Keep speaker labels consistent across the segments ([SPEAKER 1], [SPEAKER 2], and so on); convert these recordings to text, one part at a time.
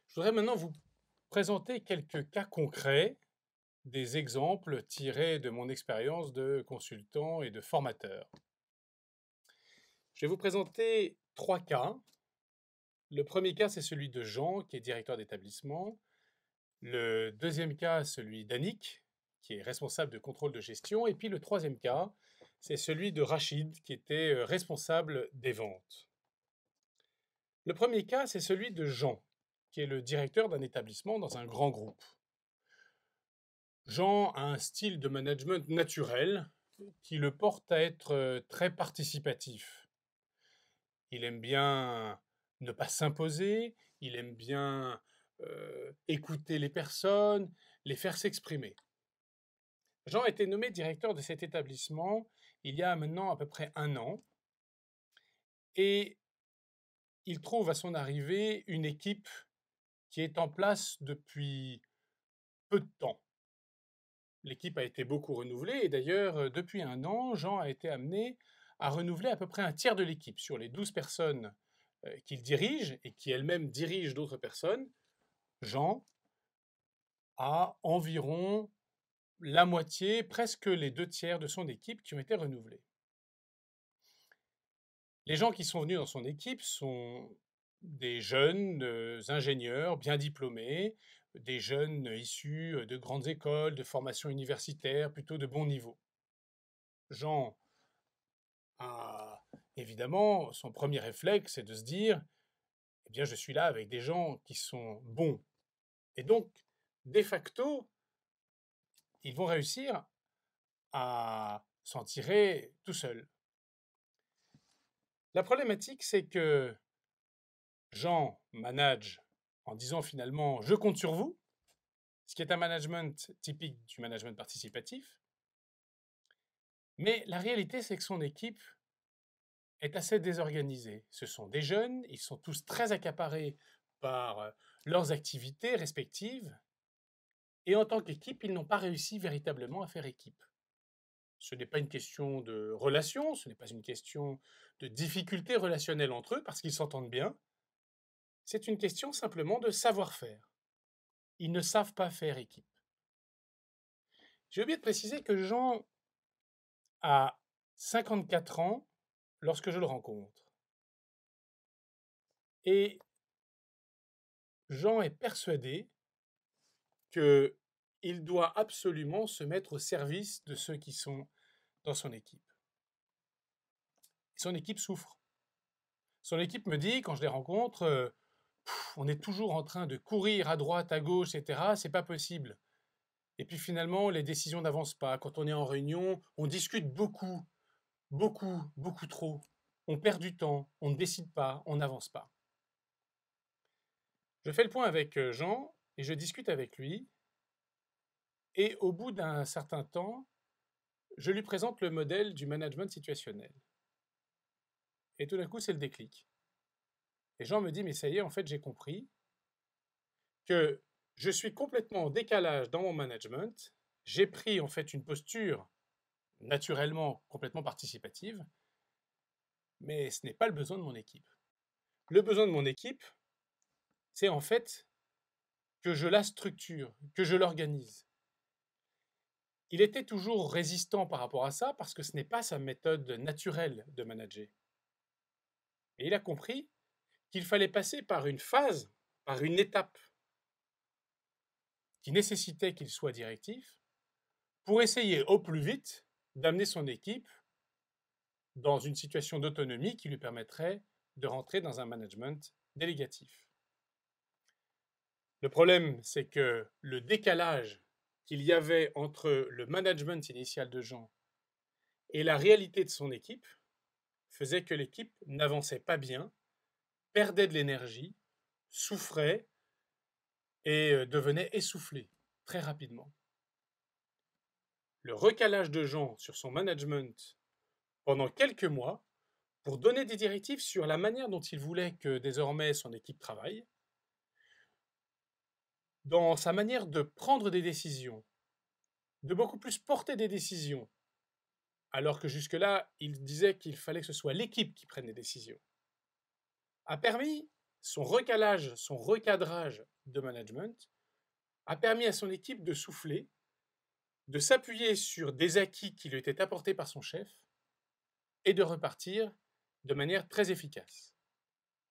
[SPEAKER 1] Je voudrais maintenant vous présenter quelques cas concrets, des exemples tirés de mon expérience de consultant et de formateur. Je vais vous présenter 3 cas. Le premier cas, c'est celui de Jean, qui est directeur d'établissement. Le deuxième cas, celui d'Annick, qui est responsable de contrôle de gestion. Et puis le troisième cas, c'est celui de Rachid, qui était responsable des ventes. Le premier cas, c'est celui de Jean, qui est le directeur d'un établissement dans un grand groupe. Jean a un style de management naturel qui le porte à être très participatif. Il aime bien ne pas s'imposer, il aime bien écouter les personnes, les faire s'exprimer. Jean a été nommé directeur de cet établissement il y a maintenant à peu près 1 an et il trouve à son arrivée une équipe qui est en place depuis peu de temps. L'équipe a été beaucoup renouvelée et d'ailleurs, depuis 1 an, Jean a été amené à renouveler à peu près un tiers de l'équipe. Sur les 12 personnes qu'il dirige et qui elles-mêmes dirigent d'autres personnes, Jean a environ la moitié, presque les 2 tiers de son équipe qui ont été renouvelés. Les gens qui sont venus dans son équipe sont des jeunes ingénieurs bien diplômés, des jeunes issus de grandes écoles, de formations universitaires, plutôt de bon niveau. Jean a évidemment, son premier réflexe, c'est de se dire, eh bien, je suis là avec des gens qui sont bons. Et donc, de facto, ils vont réussir à s'en tirer tout seuls. La problématique, c'est que Jean manage en disant finalement, je compte sur vous, ce qui est un management typique du management participatif. Mais la réalité, c'est que son équipe est assez désorganisée. Ce sont des jeunes, ils sont tous très accaparés par leurs activités respectives, et en tant qu'équipe, ils n'ont pas réussi véritablement à faire équipe. Ce n'est pas une question de relation, ce n'est pas une question de difficulté relationnelle entre eux, parce qu'ils s'entendent bien. C'est une question simplement de savoir-faire. Ils ne savent pas faire équipe. J'ai oublié de préciser que Jean a 54 ans lorsque je le rencontre. Et Jean est persuadé qu'il doit absolument se mettre au service de ceux qui sont dans son équipe. Et son équipe souffre. Son équipe me dit, quand je les rencontre, on est toujours en train de courir à droite, à gauche, etc. C'est pas possible. Et puis finalement, les décisions n'avancent pas. Quand on est en réunion, on discute beaucoup, beaucoup, beaucoup trop. On perd du temps, on ne décide pas, on n'avance pas. Je fais le point avec Jean et je discute avec lui. Et au bout d'un certain temps, je lui présente le modèle du management situationnel. Et tout d'un coup, c'est le déclic. Et Jean me dit, mais ça y est, en fait, j'ai compris que je suis complètement en décalage dans mon management. J'ai pris en fait une posture naturellement complètement participative, mais ce n'est pas le besoin de mon équipe. Le besoin de mon équipe, c'est en fait que je la structure, que je l'organise. Il était toujours résistant par rapport à ça parce que ce n'est pas sa méthode naturelle de manager. Et il a compris qu'il fallait passer par une phase, par une étape qui nécessitait qu'il soit directif pour essayer au plus vite d'amener son équipe dans une situation d'autonomie qui lui permettrait de rentrer dans un management délégatif. Le problème, c'est que le décalage qu'il y avait entre le management initial de Jean et la réalité de son équipe faisait que l'équipe n'avançait pas bien, perdait de l'énergie, souffrait et devenait essoufflée très rapidement. Le recalage de Jean sur son management pendant quelques mois pour donner des directives sur la manière dont il voulait que désormais son équipe travaille, dans sa manière de prendre des décisions, de beaucoup plus porter des décisions, alors que jusque-là, il disait qu'il fallait que ce soit l'équipe qui prenne les décisions, a permis son recalage, son recadrage de management a permis à son équipe de souffler, de s'appuyer sur des acquis qui lui étaient apportés par son chef et de repartir de manière très efficace.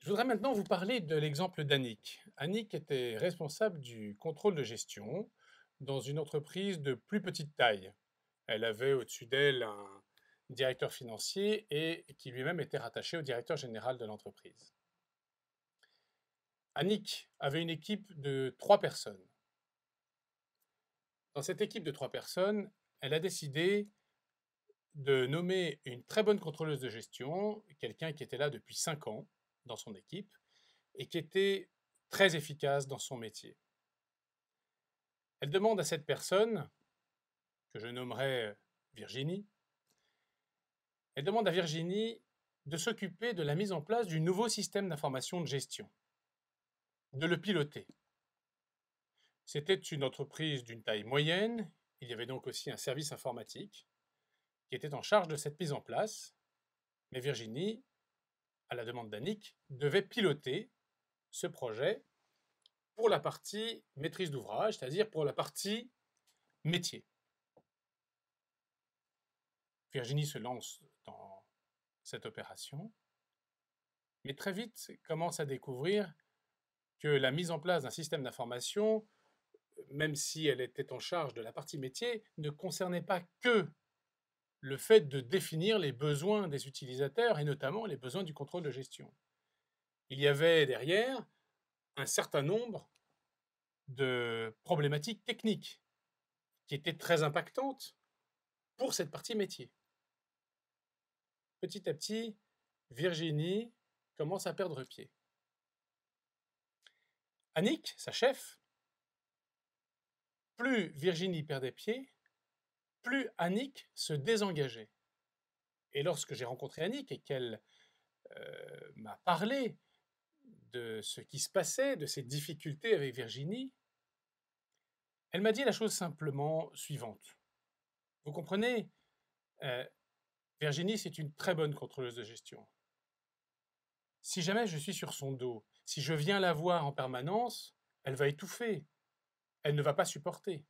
[SPEAKER 1] Je voudrais maintenant vous parler de l'exemple d'Annick. Annick était responsable du contrôle de gestion dans une entreprise de plus petite taille. Elle avait au-dessus d'elle un directeur financier et qui lui-même était rattaché au directeur général de l'entreprise. Annick avait une équipe de 3 personnes. Dans cette équipe de 3 personnes, elle a décidé de nommer une très bonne contrôleuse de gestion, quelqu'un qui était là depuis 5 ans dans son équipe et qui était très efficace dans son métier. Elle demande à cette personne, que je nommerai Virginie, elle demande à Virginie de s'occuper de la mise en place du nouveau système d'information de gestion, de le piloter. C'était une entreprise d'une taille moyenne, il y avait donc aussi un service informatique qui était en charge de cette mise en place, mais Virginie, à la demande d'Annick, devait piloter ce projet pour la partie maîtrise d'ouvrage, c'est-à-dire pour la partie métier. Virginie se lance dans cette opération, mais très vite commence à découvrir que la mise en place d'un système d'information, même si elle était en charge de la partie métier, ne concernait pas que le fait de définir les besoins des utilisateurs et notamment les besoins du contrôle de gestion. Il y avait derrière un certain nombre de problématiques techniques qui étaient très impactantes pour cette partie métier. Petit à petit, Virginie commence à perdre pied. Annick, sa chef, plus Virginie perdait pied, plus Annick se désengageait. Et lorsque j'ai rencontré Annick et qu'elle m'a parlé de ce qui se passait, de ses difficultés avec Virginie, elle m'a dit la chose simplement suivante. Vous comprenez, Virginie, c'est une très bonne contrôleuse de gestion. Si jamais je suis sur son dos, si je viens la voir en permanence, elle va étouffer. Elle ne va pas supporter.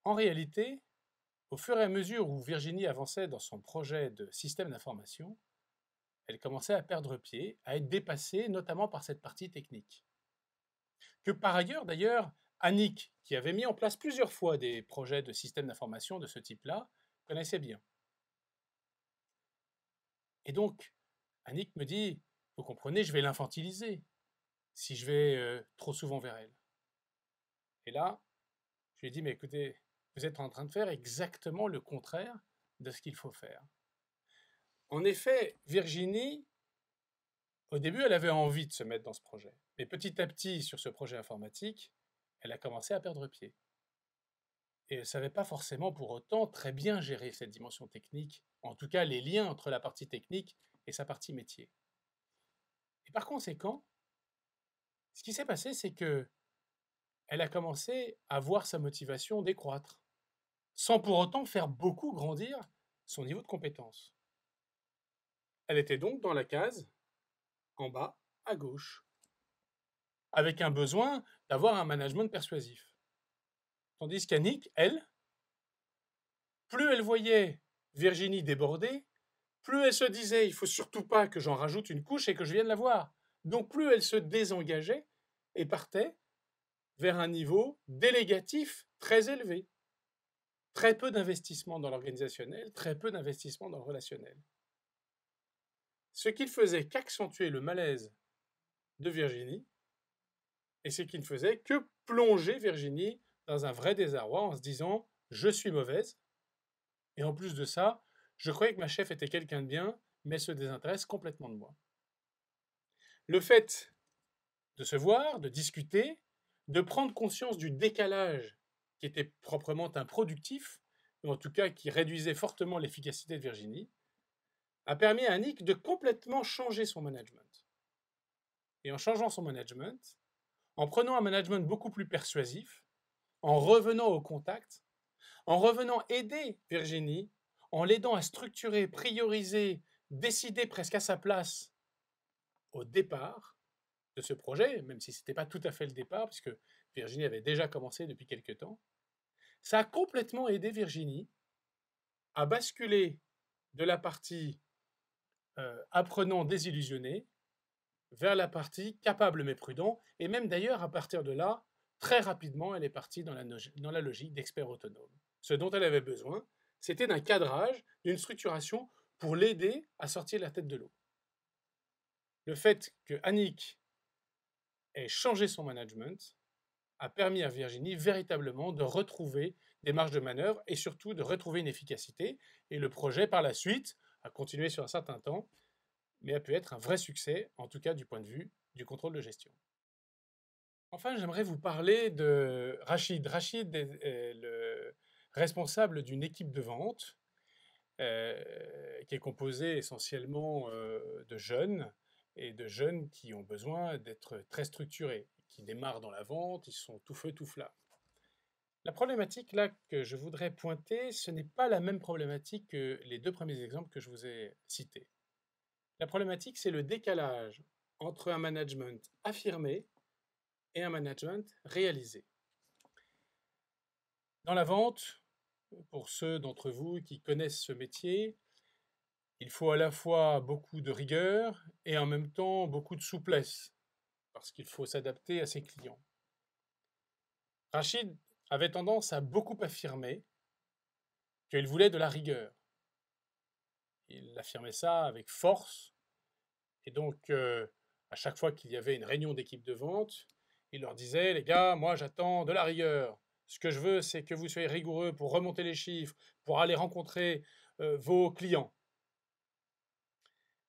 [SPEAKER 1] En réalité, au fur et à mesure où Virginie avançait dans son projet de système d'information, elle commençait à perdre pied, à être dépassée, notamment par cette partie technique. Que par ailleurs, d'ailleurs, Annick, qui avait mis en place plusieurs fois des projets de système d'information de ce type-là, connaissait bien. Et donc, Annick me dit, vous comprenez, je vais l'infantiliser si je vais trop souvent vers elle. Et là, je lui ai dit, mais écoutez, vous êtes en train de faire exactement le contraire de ce qu'il faut faire. En effet, Virginie, au début, elle avait envie de se mettre dans ce projet. Mais petit à petit, sur ce projet informatique, elle a commencé à perdre pied. Et elle ne savait pas forcément pour autant très bien gérer cette dimension technique, en tout cas les liens entre la partie technique et sa partie métier. Et par conséquent, ce qui s'est passé, c'est que elle a commencé à voir sa motivation décroître, sans pour autant faire beaucoup grandir son niveau de compétence. Elle était donc dans la case en bas à gauche, avec un besoin d'avoir un management persuasif. Tandis qu'Annick, elle, plus elle voyait Virginie déborder, plus elle se disait il ne faut surtout pas que j'en rajoute une couche et que je vienne la voir. Donc plus elle se désengageait et partait vers un niveau délégatif très élevé. Très peu d'investissement dans l'organisationnel, très peu d'investissement dans le relationnel. Ce qui ne faisait qu'accentuer le malaise de Virginie, et ce qui ne faisait que plonger Virginie dans un vrai désarroi en se disant « je suis mauvaise », et en plus de ça, je croyais que ma chef était quelqu'un de bien, mais elle se désintéresse complètement de moi. Le fait de se voir, de discuter, de prendre conscience du décalage qui était proprement improductif, ou en tout cas qui réduisait fortement l'efficacité de Virginie, a permis à Annick de complètement changer son management. Et en changeant son management, en prenant un management beaucoup plus persuasif, en revenant au contact, en revenant aider Virginie, en l'aidant à structurer, prioriser, décider presque à sa place au départ, de ce projet, même si ce n'était pas tout à fait le départ, puisque Virginie avait déjà commencé depuis quelque temps, ça a complètement aidé Virginie à basculer de la partie apprenant désillusionné vers la partie capable mais prudent, et même d'ailleurs à partir de là, très rapidement, elle est partie dans la logique d'expert autonome. Ce dont elle avait besoin, c'était d'un cadrage, d'une structuration pour l'aider à sortir la tête de l'eau. Le fait que Annick ait changé son management a permis à Virginie véritablement de retrouver des marges de manœuvre et surtout de retrouver une efficacité. Et le projet, par la suite, a continué sur un certain temps, mais a pu être un vrai succès, en tout cas du point de vue du contrôle de gestion. Enfin, j'aimerais vous parler de Rachid. Rachid est le responsable d'une équipe de vente qui est composée essentiellement de jeunes et de jeunes qui ont besoin d'être très structurés, qui démarrent dans la vente, ils sont tout feu, tout flamme. La problématique là que je voudrais pointer, ce n'est pas la même problématique que les deux premiers exemples que je vous ai cités. La problématique, c'est le décalage entre un management affirmé et un management réalisé. Dans la vente, pour ceux d'entre vous qui connaissent ce métier, il faut à la fois beaucoup de rigueur et en même temps beaucoup de souplesse, parce qu'il faut s'adapter à ses clients. Rachid avait tendance à beaucoup affirmer qu'il voulait de la rigueur. Il affirmait ça avec force, et donc à chaque fois qu'il y avait une réunion d'équipe de vente, il leur disait, les gars, moi j'attends de la rigueur. Ce que je veux, c'est que vous soyez rigoureux pour remonter les chiffres, pour aller rencontrer vos clients.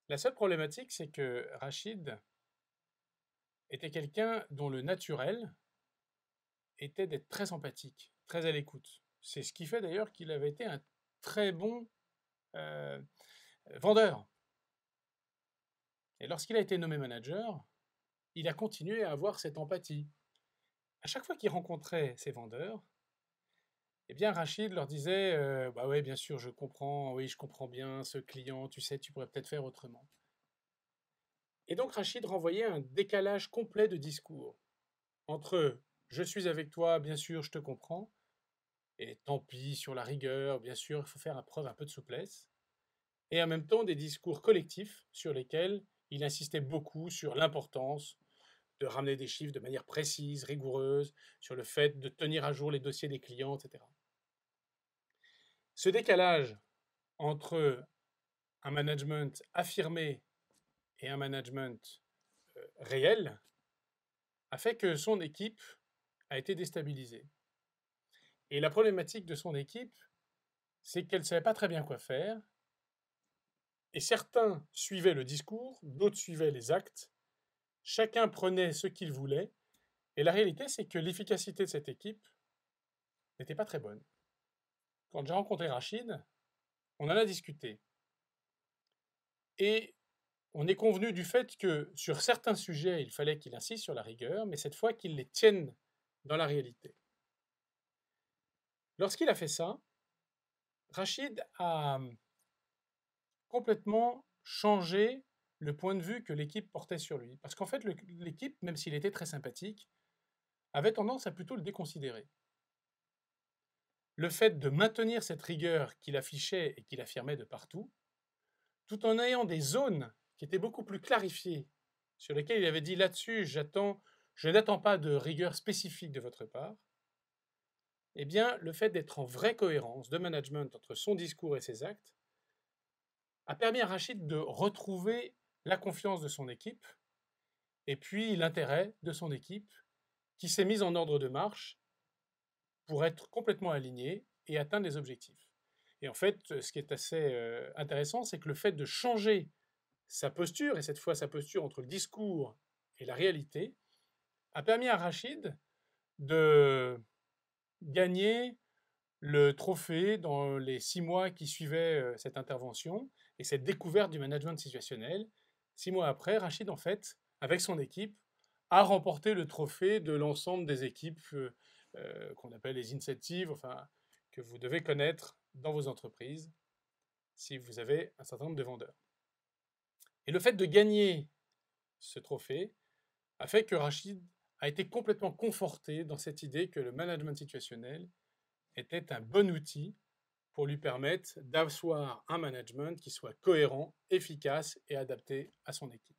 [SPEAKER 1] La seule problématique, c'est que Rachid était quelqu'un dont le naturel était d'être très empathique, très à l'écoute. C'est ce qui fait d'ailleurs qu'il avait été un très bon vendeur. Et lorsqu'il a été nommé manager, il a continué à avoir cette empathie. À chaque fois qu'il rencontrait ses vendeurs, eh bien Rachid leur disait bah ouais, bien sûr, je comprends, oui, je comprends bien ce client, tu sais, tu pourrais peut-être faire autrement. Et donc Rachid renvoyait un décalage complet de discours entre je suis avec toi, bien sûr, je te comprends, et tant pis sur la rigueur, bien sûr, il faut faire preuve un peu de souplesse, et en même temps des discours collectifs sur lesquels il insistait beaucoup sur l'importance de ramener des chiffres de manière précise, rigoureuse, sur le fait de tenir à jour les dossiers des clients, etc. Ce décalage entre un management affirmé et un management réel a fait que son équipe a été déstabilisée. Et la problématique de son équipe, c'est qu'elle ne savait pas très bien quoi faire. Et certains suivaient le discours, d'autres suivaient les actes. Chacun prenait ce qu'il voulait. Et la réalité, c'est que l'efficacité de cette équipe n'était pas très bonne. Quand j'ai rencontré Rachid, on en a discuté. Et on est convenu du fait que sur certains sujets, il fallait qu'il insiste sur la rigueur, mais cette fois qu'il les tienne dans la réalité. Lorsqu'il a fait ça, Rachid a complètement changé le point de vue que l'équipe portait sur lui. Parce qu'en fait, l'équipe, même s'il était très sympathique, avait tendance à plutôt le déconsidérer. Le fait de maintenir cette rigueur qu'il affichait et qu'il affirmait de partout, tout en ayant des zones qui étaient beaucoup plus clarifiées, sur lesquelles il avait dit là-dessus, je n'attends pas de rigueur spécifique de votre part, eh bien, le fait d'être en vraie cohérence de management entre son discours et ses actes a permis à Rachid de retrouver la confiance de son équipe et puis l'intérêt de son équipe qui s'est mise en ordre de marche pour être complètement aligné et atteindre les objectifs. Et en fait, ce qui est assez intéressant, c'est que le fait de changer sa posture, et cette fois sa posture entre le discours et la réalité, a permis à Rachid de gagner le trophée dans les 6 mois qui suivaient cette intervention et cette découverte du management situationnel. 6 mois après, Rachid, en fait, avec son équipe, a remporté le trophée de l'ensemble des équipes qu'on appelle les incentives, enfin, que vous devez connaître dans vos entreprises si vous avez un certain nombre de vendeurs. Et le fait de gagner ce trophée a fait que Rachid a été complètement conforté dans cette idée que le management situationnel était un bon outil pour lui permettre d'avoir un management qui soit cohérent, efficace et adapté à son équipe.